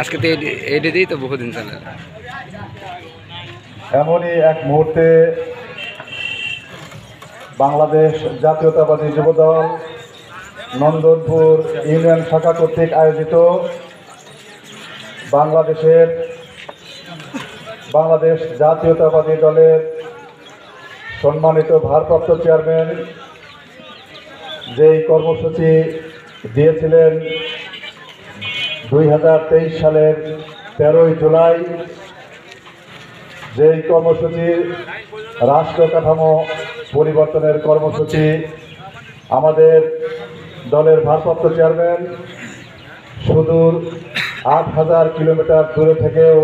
আজকে তো এটা দিয়েই তো বহুদিন চলে। এমনই এক মুহূর্তে বাংলাদেশ জাতীয়তাবাদী যুবদল নন্দনপুর ইউনিয়ন শাখা কর্তৃক আয়োজিত বাংলাদেশ জাতীয়তাবাদী দলের সম্মানিত ভারপ্রাপ্ত চেয়ারম্যান যেই কর্মসূচি দিয়েছিলেন 2023 সালের 13ই জুলাই, যেই কর্মসূচি রাষ্ট্র কাঠামো পরিবর্তনের কর্মসূচি, আমাদের দলের ভারপ্রাপ্ত চেয়ারম্যান সুদূর 8000 কিলোমিটার দূরে থেকেও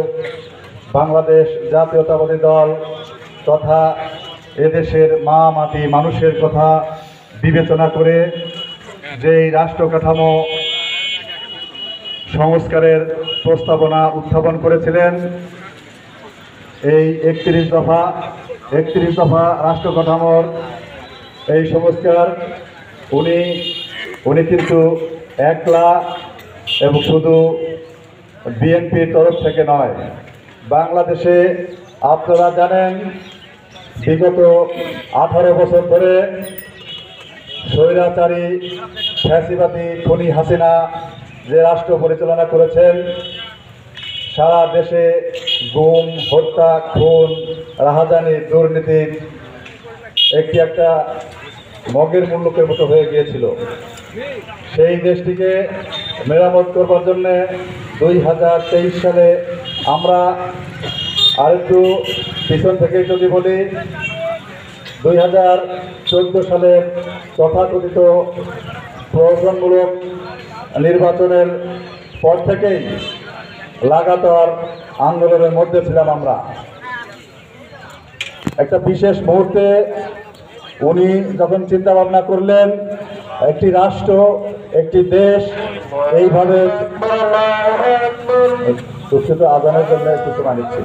বাংলাদেশ জাতীয়তাবাদী দল তথা এদেশের মা মাটি মানুষের কথা বিবেচনা করে যেই রাষ্ট্র কাঠামো সংস্কারের প্রস্তাবনা উত্থাপন করেছিলেন, এই 31 দফা রাষ্ট্র কাঠামোর এই সংস্কার উনি কিন্তু একলা এবং শুধু বিএনপির তরফ থেকে নয়, বাংলাদেশে আপনারা জানেন বিগত 18 বছর ধরে স্বৈরাচারী ফ্যাসিবাদী খুনি হাসিনা যে রাষ্ট্র পরিচালনা করেছেন, সারা দেশে গুম, হত্যা, খুন, রাহাজানি, দুর্নীতির একটা মগের মুল্লুকের মতো হয়ে গিয়েছিল। সেই দেশটিকে মেরামত করবার জন্য 2023 সালে আমরা আরেকটু পিছন থেকে যদি বলি, 2014 সালের তথাকথিত প্রহসনমূলক নির্বাচনের পর থেকেই লাগাতার আন্দোলনের মধ্যে ছিলাম আমরা। একটা বিশেষ মুহূর্তে উনি যখন চিন্তা ভাবনা করলেন একটি রাষ্ট্র, একটি দেশ এইভাবে আদানের জন্য একটু সময় নিচ্ছি।